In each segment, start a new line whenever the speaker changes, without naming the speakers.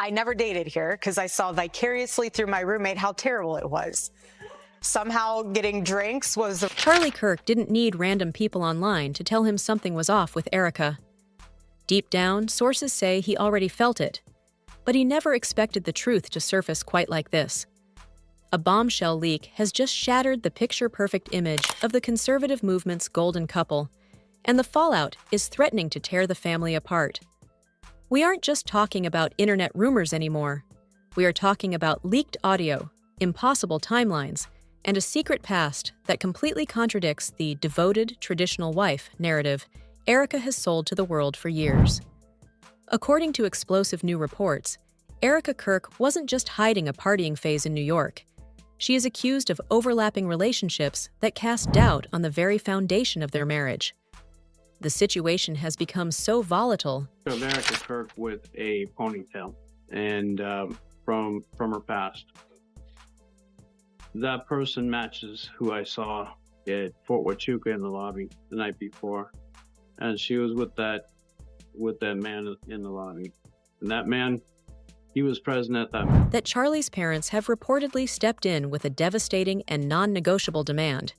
I never dated here because I saw vicariously through my roommate how terrible it was. Somehow getting drinks was the...
Charlie Kirk didn't need random people online to tell him something was off with Erika. Deep down, sources say he already felt it, but he never expected the truth to surface quite like this. A bombshell leak has just shattered the picture-perfect image of the conservative movement's golden couple, and the fallout is threatening to tear the family apart. We aren't just talking about internet rumors anymore. We are talking about leaked audio, impossible timelines, and a secret past that completely contradicts the devoted, traditional wife narrative Erika has sold to the world for years. According to explosive new reports, Erika Kirk wasn't just hiding a partying phase in New York. She is accused of overlapping relationships that cast doubt on the very foundation of their marriage. The situation has become so volatile.
Erika Kirk with a ponytail, and from her past. That person matches who I saw at Fort Huachuca in the lobby the night before, and she was with that man in the lobby, and that man, he was present at that.
That Charlie's parents have reportedly stepped in with a devastating and non-negotiable demand: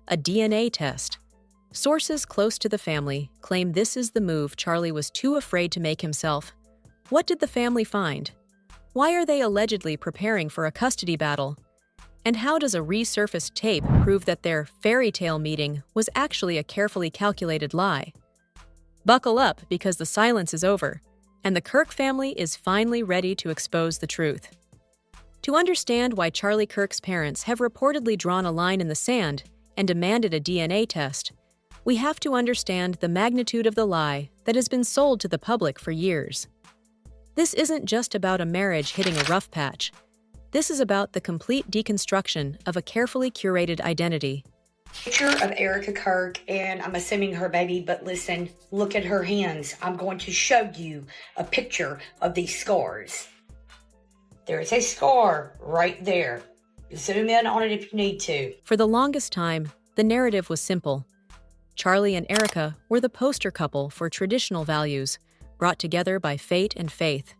a DNA test. Sources close to the family claim this is the move Charlie was too afraid to make himself. What did the family find? Why are they allegedly preparing for a custody battle? And how does a resurfaced tape prove that their fairy tale meeting was actually a carefully calculated lie? Buckle up, because the silence is over, and the Kirk family is finally ready to expose the truth. To understand why Charlie Kirk's parents have reportedly drawn a line in the sand and demanded a DNA test, we have to understand the magnitude of the lie that has been sold to the public for years. This isn't just about a marriage hitting a rough patch. This is about the complete deconstruction of a carefully curated identity.
Picture of Erika Kirk, and I'm assuming her baby, but listen, look at her hands. I'm going to show you a picture of these scars. There is a scar right there. Zoom in on it if you need to.
For the longest time, the narrative was simple. Charlie and Erika were the poster couple for traditional values, brought together by fate and faith.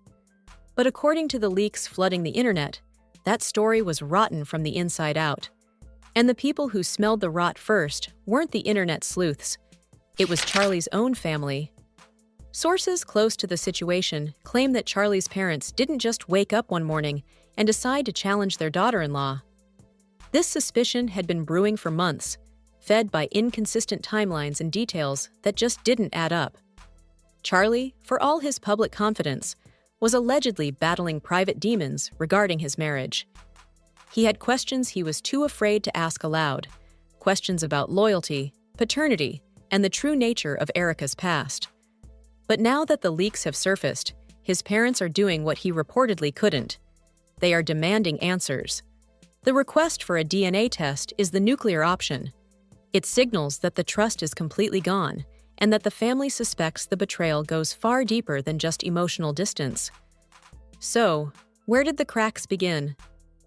But according to the leaks flooding the internet, that story was rotten from the inside out. And the people who smelled the rot first weren't the internet sleuths. It was Charlie's own family. Sources close to the situation claim that Charlie's parents didn't just wake up one morning and decide to challenge their daughter-in-law. This suspicion had been brewing for months, fed by inconsistent timelines and details that just didn't add up. Charlie, for all his public confidence, was allegedly battling private demons regarding his marriage. He had questions he was too afraid to ask aloud, questions about loyalty, paternity, and the true nature of Erika's past. But now that the leaks have surfaced, his parents are doing what he reportedly couldn't. They are demanding answers. The request for a DNA test is the nuclear option. It signals that the trust is completely gone, and that the family suspects the betrayal goes far deeper than just emotional distance. So, where did the cracks begin?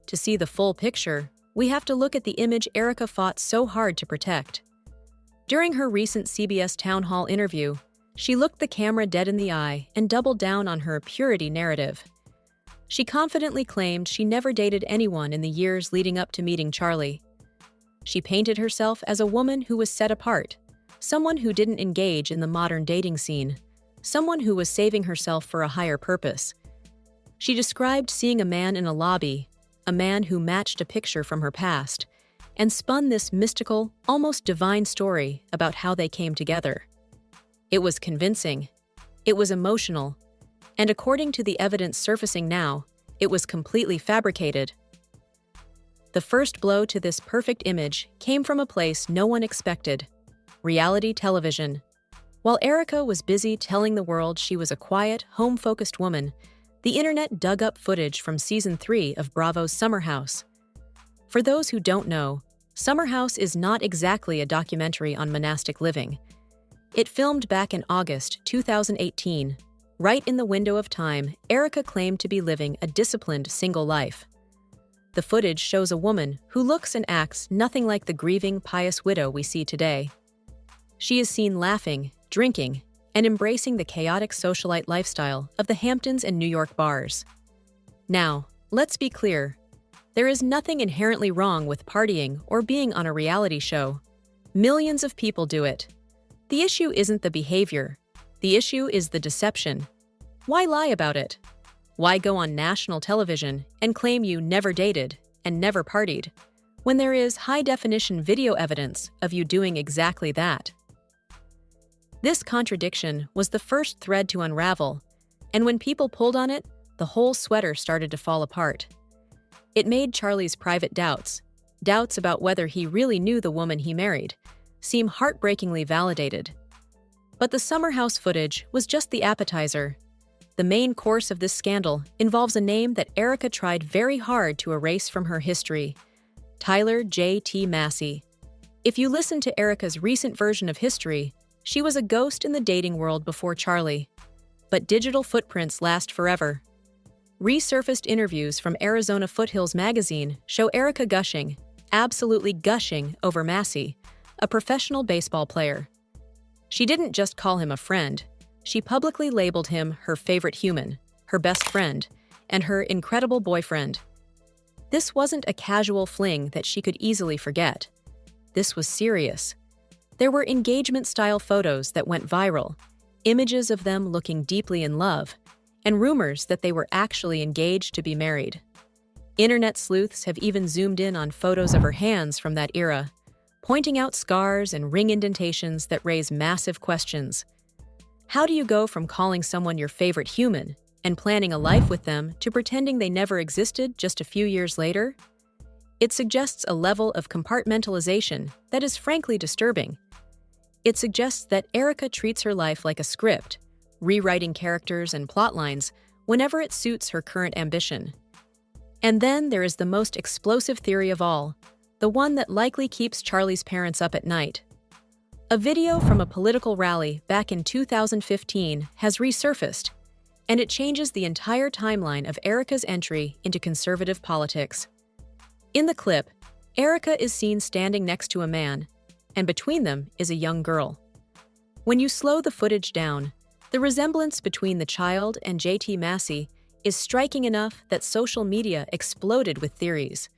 To see the full picture, we have to look at the image Erika fought so hard to protect. During her recent CBS Town Hall interview, she looked the camera dead in the eye and doubled down on her purity narrative. She confidently claimed she never dated anyone in the years leading up to meeting Charlie. She painted herself as a woman who was set apart, someone who didn't engage in the modern dating scene, someone who was saving herself for a higher purpose. She described seeing a man in a lobby, a man who matched a picture from her past, and spun this mystical, almost divine story about how they came together. It was convincing, it was emotional, and according to the evidence surfacing now, it was completely fabricated. The first blow to this perfect image came from a place no one expected: reality television. While Erika was busy telling the world she was a quiet, home-focused woman, the internet dug up footage from Season 3 of Bravo's Summer House. For those who don't know, Summer House is not exactly a documentary on monastic living. It filmed back in August 2018, right in the window of time Erika claimed to be living a disciplined single life. The footage shows a woman who looks and acts nothing like the grieving, pious widow we see today. She is seen laughing, drinking, and embracing the chaotic socialite lifestyle of the Hamptons and New York bars. Now, let's be clear. There is nothing inherently wrong with partying or being on a reality show. Millions of people do it. The issue isn't the behavior. The issue is the deception. Why lie about it? Why go on national television and claim you never dated and never partied, when there is high-definition video evidence of you doing exactly that? This contradiction was the first thread to unravel, and when people pulled on it, the whole sweater started to fall apart. It made Charlie's private doubts about whether he really knew the woman he married, seem heartbreakingly validated. But the summer house footage was just the appetizer. The main course of this scandal involves a name that Erika tried very hard to erase from her history: Tyler J.T. Massey. If you listen to Erika's recent version of history, she was a ghost in the dating world before Charlie. But digital footprints last forever. Resurfaced interviews from Arizona Foothills magazine show Erika gushing, absolutely gushing, over Massey, a professional baseball player. She didn't just call him a friend. She publicly labeled him her favorite human, her best friend, and her incredible boyfriend. This wasn't a casual fling that she could easily forget. This was serious. There were engagement-style photos that went viral, images of them looking deeply in love, and rumors that they were actually engaged to be married. Internet sleuths have even zoomed in on photos of her hands from that era, pointing out scars and ring indentations that raise massive questions. How do you go from calling someone your favorite human and planning a life with them to pretending they never existed just a few years later? It suggests a level of compartmentalization that is frankly disturbing. It suggests that Erika treats her life like a script, rewriting characters and plot lines whenever it suits her current ambition. And then there is the most explosive theory of all, the one that likely keeps Charlie's parents up at night. A video from a political rally back in 2015 has resurfaced, and it changes the entire timeline of Erika's entry into conservative politics. In the clip, Erika is seen standing next to a man, and between them is a young girl. When you slow the footage down, the resemblance between the child and J.T. Massey is striking enough that social media exploded with theories.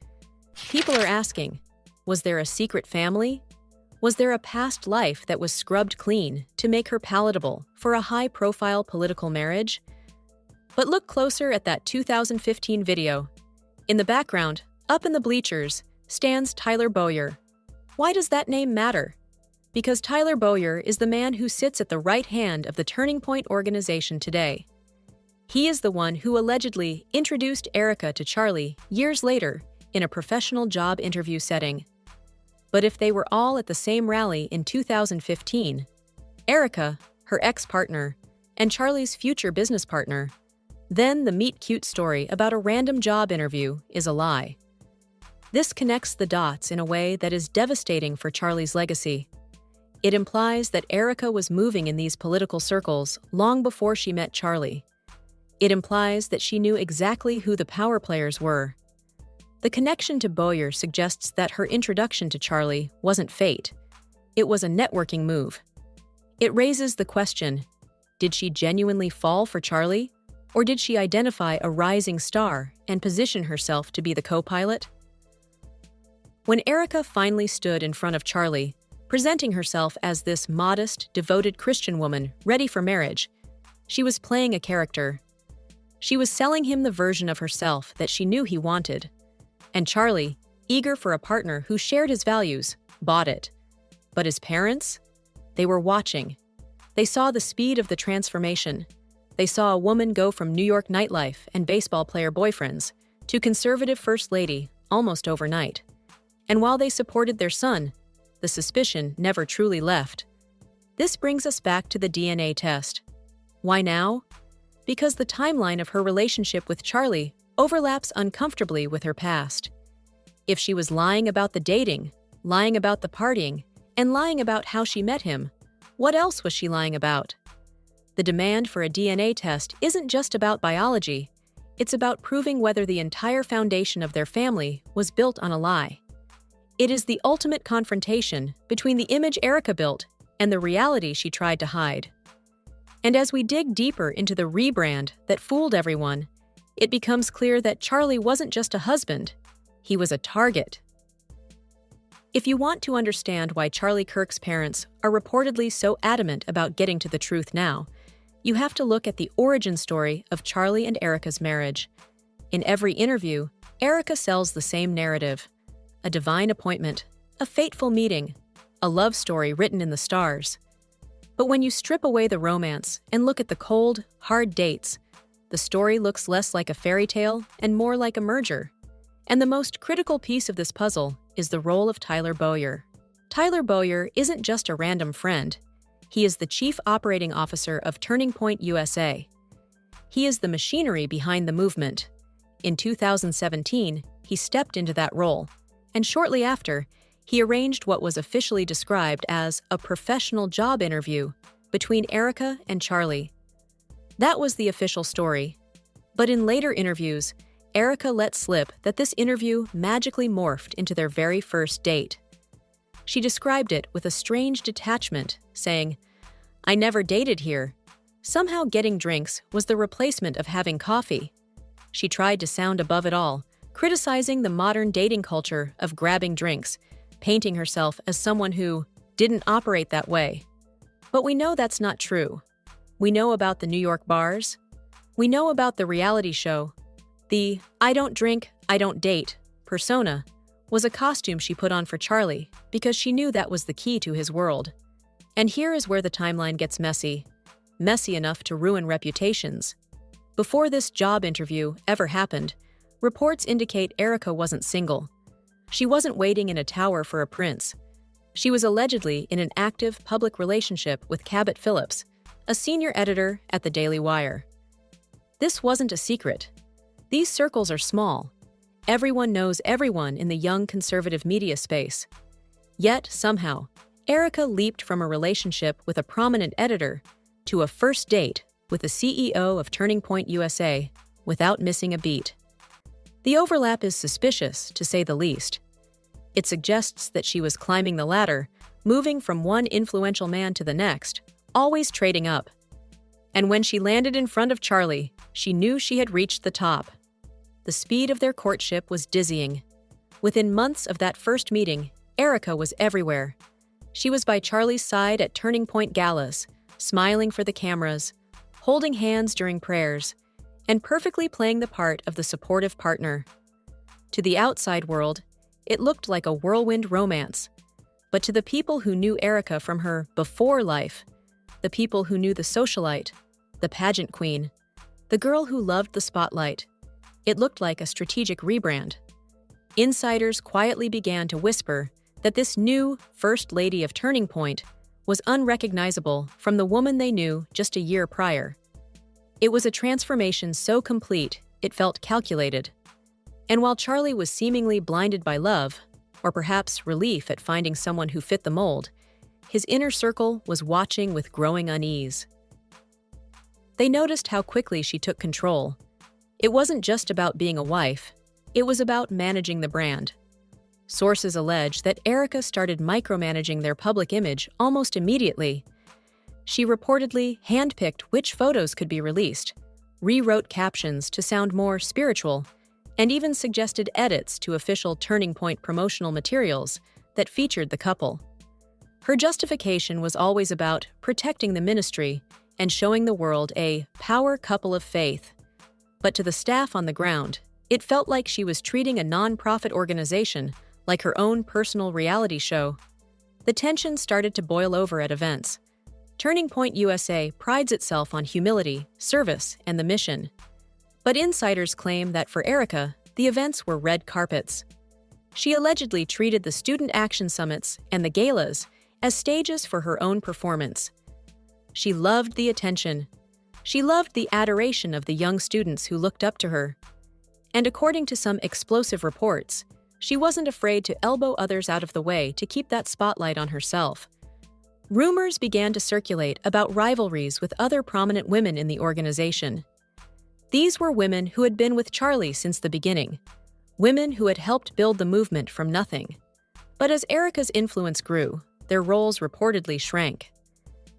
People are asking, was there a secret family? Was there a past life that was scrubbed clean to make her palatable for a high-profile political marriage? But look closer at that 2015 video. In the background, up in the bleachers, stands Tyler Bowyer. Why does that name matter? Because Tyler Bowyer is the man who sits at the right hand of the Turning Point organization today. He is the one who allegedly introduced Erika to Charlie years later in a professional job interview setting. But if they were all at the same rally in 2015, Erika, her ex-partner, and Charlie's future business partner, then the meet-cute story about a random job interview is a lie. This connects the dots in a way that is devastating for Charlie's legacy. It implies that Erika was moving in these political circles long before she met Charlie. It implies that she knew exactly who the power players were. The connection to Bowyer suggests that her introduction to Charlie wasn't fate. It was a networking move. It raises the question, did she genuinely fall for Charlie, or did she identify a rising star and position herself to be the co-pilot? When Erika finally stood in front of Charlie, presenting herself as this modest, devoted Christian woman ready for marriage, she was playing a character. She was selling him the version of herself that she knew he wanted. And Charlie, eager for a partner who shared his values, bought it. But his parents? They were watching. They saw the speed of the transformation. They saw a woman go from New York nightlife and baseball player boyfriends to conservative first lady almost overnight. And while they supported their son, the suspicion never truly left. This brings us back to the DNA test. Why now? Because the timeline of her relationship with Charlie overlaps uncomfortably with her past. If she was lying about the dating, lying about the partying, and lying about how she met him, what else was she lying about? The demand for a DNA test isn't just about biology. It's about proving whether the entire foundation of their family was built on a lie. It is the ultimate confrontation between the image Erika built and the reality she tried to hide. And as we dig deeper into the rebrand that fooled everyone, it becomes clear that Charlie wasn't just a husband, he was a target. If you want to understand why Charlie Kirk's parents are reportedly so adamant about getting to the truth now, you have to look at the origin story of Charlie and Erika's marriage. In every interview, Erika sells the same narrative: a divine appointment, a fateful meeting, a love story written in the stars. But when you strip away the romance and look at the cold, hard dates, the story looks less like a fairy tale and more like a merger. And the most critical piece of this puzzle is the role of Tyler Bowyer. Tyler Bowyer isn't just a random friend. He is the Chief Operating Officer of Turning Point USA. He is the machinery behind the movement. In 2017, he stepped into that role, and shortly after, he arranged what was officially described as a professional job interview between Erika and Charlie. That was the official story. But in later interviews, Erika let slip that this interview magically morphed into their very first date. She described it with a strange detachment, saying, "I never dated here. Somehow getting drinks was the replacement of having coffee." She tried to sound above it all, criticizing the modern dating culture of grabbing drinks, painting herself as someone who didn't operate that way. But we know that's not true. We know about the New York bars. We know about the reality show. The "I don't drink, I don't date" persona was a costume she put on for Charlie because she knew that was the key to his world. And here is where the timeline gets messy. Messy enough to ruin reputations. Before this job interview ever happened, reports indicate Erika wasn't single. She wasn't waiting in a tower for a prince. She was allegedly in an active public relationship with Cabot Phillips, a senior editor at the Daily Wire. This wasn't a secret. These circles are small. Everyone knows everyone in the young conservative media space. Yet, somehow, Erika leaped from a relationship with a prominent editor to a first date with the CEO of Turning Point USA without missing a beat. The overlap is suspicious, to say the least. It suggests that she was climbing the ladder, moving from one influential man to the next, always trading up. And when she landed in front of Charlie, she knew she had reached the top. The speed of their courtship was dizzying. Within months of that first meeting, Erika was everywhere. She was by Charlie's side at Turning Point galas, smiling for the cameras, holding hands during prayers, and perfectly playing the part of the supportive partner. To the outside world, it looked like a whirlwind romance. But to the people who knew Erika from her before life, the people who knew the socialite, the pageant queen, the girl who loved the spotlight, it looked like a strategic rebrand. Insiders quietly began to whisper that this new First Lady of Turning Point was unrecognizable from the woman they knew just a year prior. It was a transformation so complete, it felt calculated. And while Charlie was seemingly blinded by love, or perhaps relief at finding someone who fit the mold, his inner circle was watching with growing unease. They noticed how quickly she took control. It wasn't just about being a wife, it was about managing the brand. Sources allege that Erika started micromanaging their public image almost immediately. She reportedly handpicked which photos could be released, rewrote captions to sound more spiritual, and even suggested edits to official Turning Point promotional materials that featured the couple. Her justification was always about protecting the ministry and showing the world a power couple of faith. But to the staff on the ground, it felt like she was treating a non-profit organization like her own personal reality show. The tension started to boil over at events. Turning Point USA prides itself on humility, service, and the mission. But insiders claim that for Erika, the events were red carpets. She allegedly treated the student action summits and the galas as stages for her own performance. She loved the attention. She loved the adoration of the young students who looked up to her. And according to some explosive reports, she wasn't afraid to elbow others out of the way to keep that spotlight on herself. Rumors began to circulate about rivalries with other prominent women in the organization. These were women who had been with Charlie since the beginning, women who had helped build the movement from nothing. But as Erika's influence grew, their roles reportedly shrank.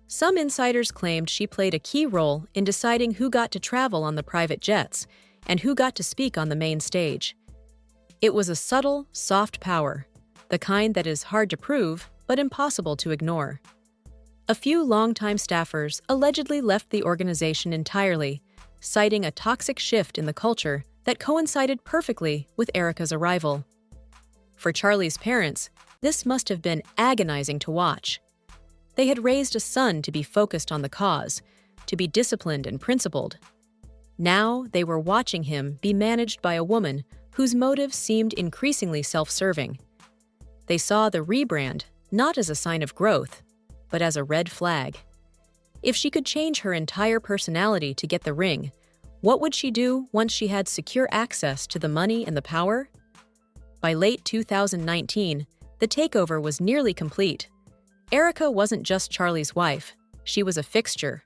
Some insiders claimed she played a key role in deciding who got to travel on the private jets and who got to speak on the main stage. It was a subtle, soft power, the kind that is hard to prove but impossible to ignore. A few longtime staffers allegedly left the organization entirely, citing a toxic shift in the culture that coincided perfectly with Erika's arrival. For Charlie's parents, this must have been agonizing to watch. They had raised a son to be focused on the cause, to be disciplined and principled. Now they were watching him be managed by a woman whose motives seemed increasingly self-serving. They saw the rebrand not as a sign of growth, but as a red flag. If she could change her entire personality to get the ring, what would she do once she had secure access to the money and the power? By late 2019, the takeover was nearly complete. Erika wasn't just Charlie's wife, she was a fixture.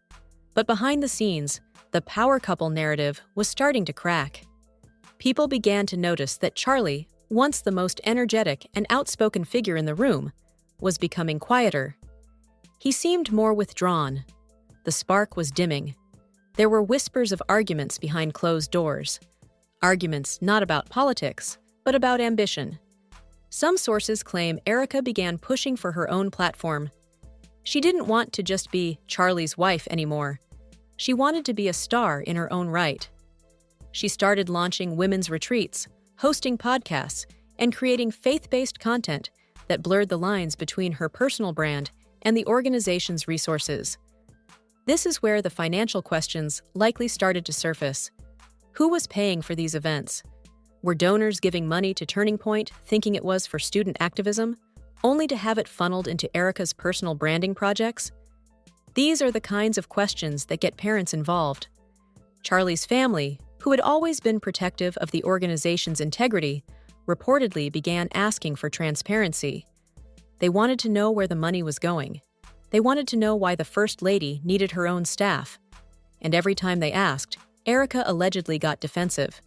But behind the scenes, the power couple narrative was starting to crack. People began to notice that Charlie, once the most energetic and outspoken figure in the room, was becoming quieter. He seemed more withdrawn. The spark was dimming. There were whispers of arguments behind closed doors. Arguments not about politics, but about ambition. Some sources claim Erika began pushing for her own platform. She didn't want to just be Charlie's wife anymore. She wanted to be a star in her own right. She started launching women's retreats, hosting podcasts, and creating faith-based content that blurred the lines between her personal brand and the organization's resources. This is where the financial questions likely started to surface. Who was paying for these events? Were donors giving money to Turning Point thinking it was for student activism, only to have it funneled into Erika's personal branding projects? These are the kinds of questions that get parents involved. Charlie's family, who had always been protective of the organization's integrity, reportedly began asking for transparency. They wanted to know where the money was going. They wanted to know why the First Lady needed her own staff. And every time they asked, Erika allegedly got defensive.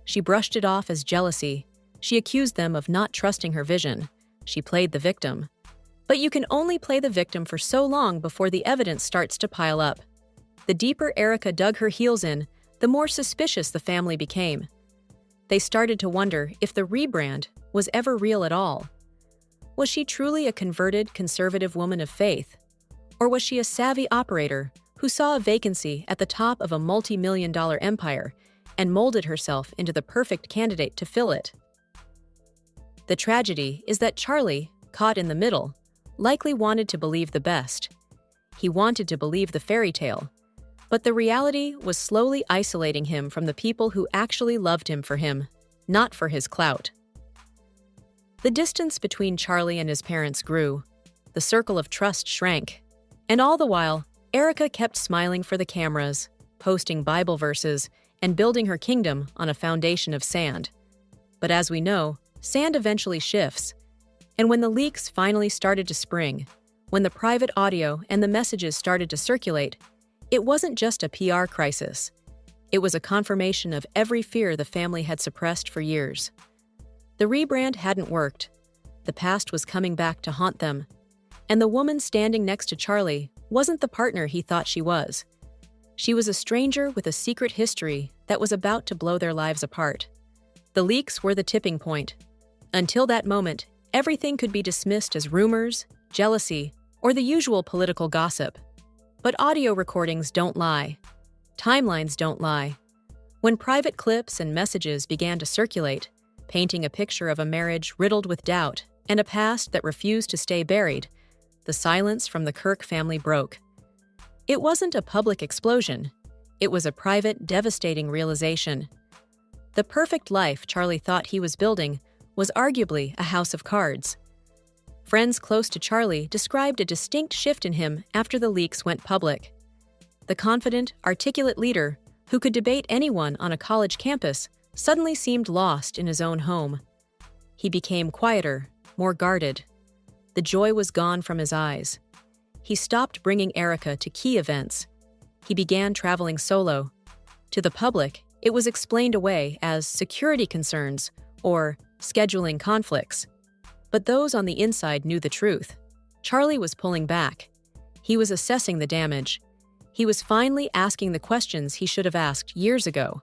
She brushed it off as jealousy. She accused them of not trusting her vision. She played the victim. But you can only play the victim for so long before the evidence starts to pile up. The deeper Erika dug her heels in, the more suspicious the family became. They started to wonder if the rebrand was ever real at all. Was she truly a converted, conservative woman of faith? Or was she a savvy operator who saw a vacancy at the top of a multi-million-dollar empire and molded herself into the perfect candidate to fill it? The tragedy is that Charlie, caught in the middle, likely wanted to believe the best. He wanted to believe the fairy tale, but the reality was slowly isolating him from the people who actually loved him for him, not for his clout. The distance between Charlie and his parents grew. The circle of trust shrank. And all the while, Erika kept smiling for the cameras, posting Bible verses, and building her kingdom on a foundation of sand. But as we know, sand eventually shifts. And when the leaks finally started to spring, when the private audio and the messages started to circulate, it wasn't just a PR crisis. It was a confirmation of every fear the family had suppressed for years. The rebrand hadn't worked. The past was coming back to haunt them. And the woman standing next to Charlie wasn't the partner he thought she was. She was a stranger with a secret history that was about to blow their lives apart. The leaks were the tipping point. Until that moment, everything could be dismissed as rumors, jealousy, or the usual political gossip. But audio recordings don't lie. Timelines don't lie. When private clips and messages began to circulate, painting a picture of a marriage riddled with doubt and a past that refused to stay buried, the silence from the Kirk family broke. It wasn't a public explosion. It was a private, devastating realization. The perfect life Charlie thought he was building was arguably a house of cards. Friends close to Charlie described a distinct shift in him after the leaks went public. The confident, articulate leader who could debate anyone on a college campus suddenly seemed lost in his own home. He became quieter, more guarded. The joy was gone from his eyes. He stopped bringing Erika to key events. He began traveling solo. To the public, it was explained away as security concerns or scheduling conflicts. But those on the inside knew the truth. Charlie was pulling back. He was assessing the damage. He was finally asking the questions he should have asked years ago.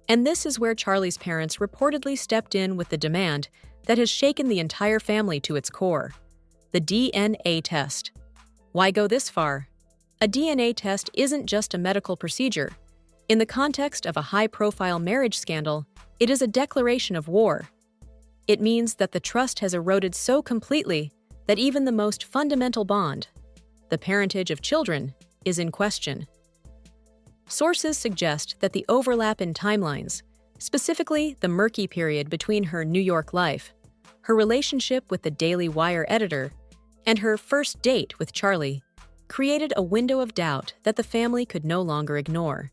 And this is where Charlie's parents reportedly stepped in with the demand that has shaken the entire family to its core: the DNA test. Why go this far? A DNA test isn't just a medical procedure. In the context of a high-profile marriage scandal, it is a declaration of war. It means that the trust has eroded so completely that even the most fundamental bond, the parentage of children, is in question. Sources suggest that the overlap in timelines, specifically the murky period between her New York life, her relationship with the Daily Wire editor, and her first date with Charlie, created a window of doubt that the family could no longer ignore.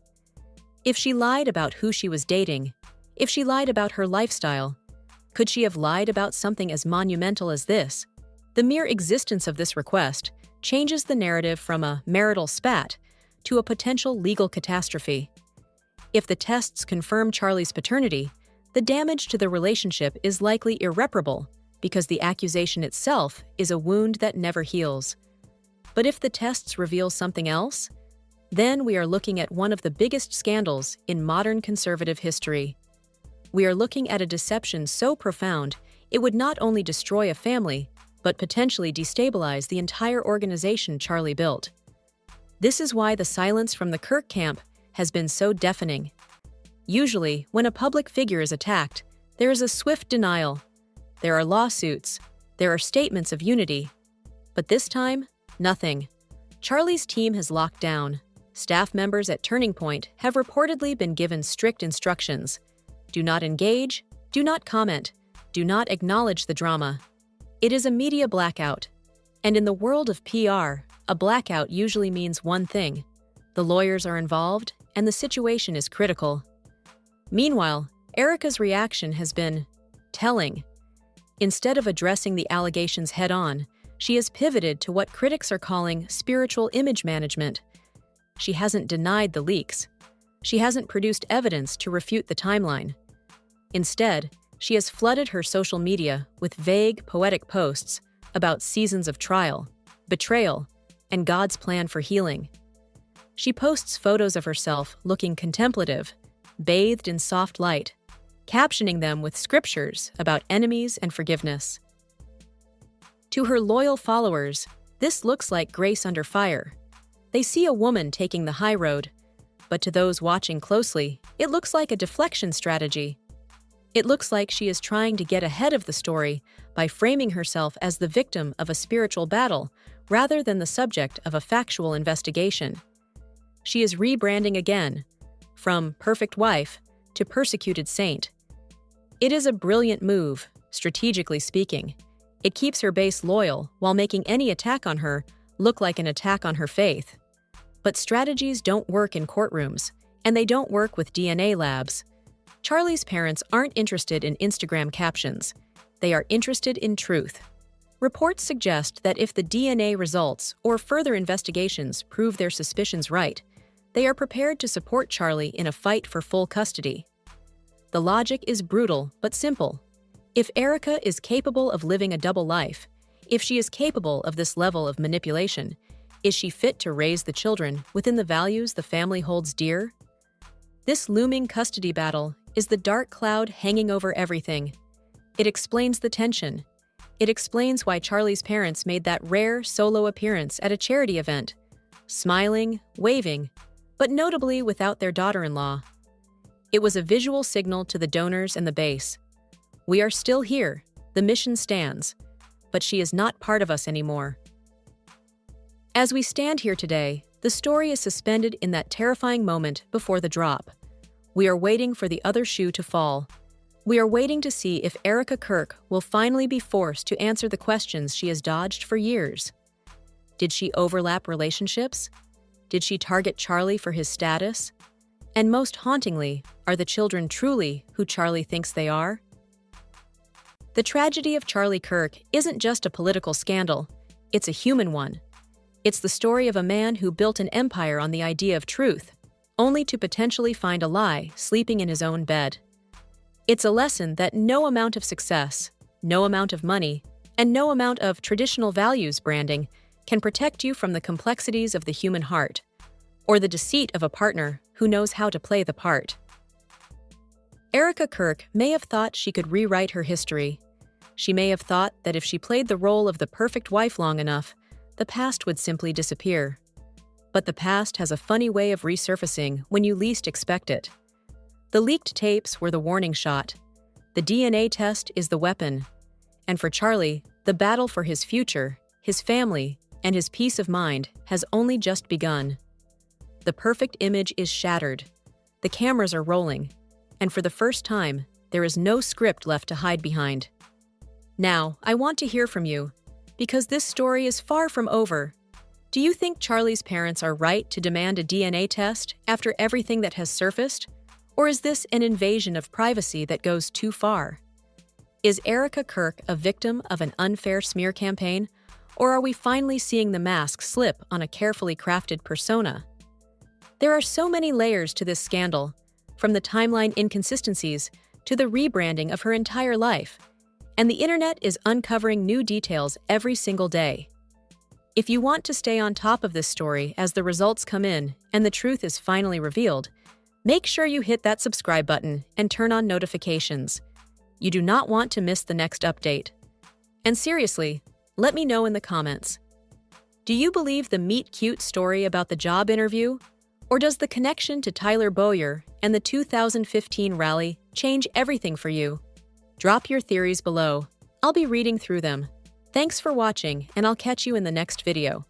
If she lied about who she was dating, if she lied about her lifestyle, could she have lied about something as monumental as this? The mere existence of this request changes the narrative from a marital spat to a potential legal catastrophe. If the tests confirm Charlie's paternity, the damage to the relationship is likely irreparable because the accusation itself is a wound that never heals. But if the tests reveal something else, then we are looking at one of the biggest scandals in modern conservative history. We are looking at a deception so profound it would not only destroy a family, but potentially destabilize the entire organization Charlie built. This is why the silence from the Kirk camp has been so deafening. Usually, when a public figure is attacked, there is a swift denial. There are lawsuits. There are statements of unity. But this time, nothing. Charlie's team has locked down. Staff members at Turning Point have reportedly been given strict instructions. Do not engage, do not comment, do not acknowledge the drama. It is a media blackout. And in the world of PR, a blackout usually means one thing: the lawyers are involved and the situation is critical. Meanwhile, Erika's reaction has been telling. Instead of addressing the allegations head-on, she has pivoted to what critics are calling spiritual image management. She hasn't denied the leaks. She hasn't produced evidence to refute the timeline. Instead, she has flooded her social media with vague, poetic posts about seasons of trial, betrayal, and God's plan for healing. She posts photos of herself looking contemplative, bathed in soft light, captioning them with scriptures about enemies and forgiveness. To her loyal followers, this looks like grace under fire. They see a woman taking the high road, but to those watching closely, it looks like a deflection strategy. It looks like she is trying to get ahead of the story by framing herself as the victim of a spiritual battle rather than the subject of a factual investigation. She is rebranding again, from perfect wife to persecuted saint. It is a brilliant move, strategically speaking. It keeps her base loyal while making any attack on her look like an attack on her faith. But strategies don't work in courtrooms, and they don't work with DNA labs. Charlie's parents aren't interested in Instagram captions. They are interested in truth. Reports suggest that if the DNA results or further investigations prove their suspicions right, they are prepared to support Charlie in a fight for full custody. The logic is brutal but simple. If Erika is capable of living a double life, if she is capable of this level of manipulation, is she fit to raise the children within the values the family holds dear? This looming custody battle is the dark cloud hanging over everything. It explains the tension. It explains why Charlie's parents made that rare solo appearance at a charity event, smiling, waving, but notably without their daughter-in-law. It was a visual signal to the donors and the base. We are still here, the mission stands, but she is not part of us anymore. As we stand here today, the story is suspended in that terrifying moment before the drop. We are waiting for the other shoe to fall. We are waiting to see if Erika Kirk will finally be forced to answer the questions she has dodged for years. Did she overlap relationships? Did she target Charlie for his status? And most hauntingly, are the children truly who Charlie thinks they are? The tragedy of Charlie Kirk isn't just a political scandal, it's a human one. It's the story of a man who built an empire on the idea of truth, only to potentially find a lie sleeping in his own bed. It's a lesson that no amount of success, no amount of money, and no amount of traditional values branding can protect you from the complexities of the human heart, or the deceit of a partner who knows how to play the part. Erika Kirk may have thought she could rewrite her history. She may have thought that if she played the role of the perfect wife long enough, the past would simply disappear. But the past has a funny way of resurfacing when you least expect it. The leaked tapes were the warning shot. The DNA test is the weapon. And for Charlie, the battle for his future, his family, and his peace of mind has only just begun. The perfect image is shattered. The cameras are rolling. And for the first time, there is no script left to hide behind. Now, I want to hear from you, because this story is far from over. Do you think Charlie's parents are right to demand a DNA test after everything that has surfaced? Or is this an invasion of privacy that goes too far? Is Erika Kirk a victim of an unfair smear campaign? Or are we finally seeing the mask slip on a carefully crafted persona? There are so many layers to this scandal, from the timeline inconsistencies to the rebranding of her entire life, and the internet is uncovering new details every single day. If you want to stay on top of this story as the results come in and the truth is finally revealed, make sure you hit that subscribe button and turn on notifications. You do not want to miss the next update. And seriously, let me know in the comments. Do you believe the meet cute story about the job interview? Or does the connection to Tyler Bowyer and the 2015 rally change everything for you? Drop your theories below. I'll be reading through them. Thanks for watching, and I'll catch you in the next video.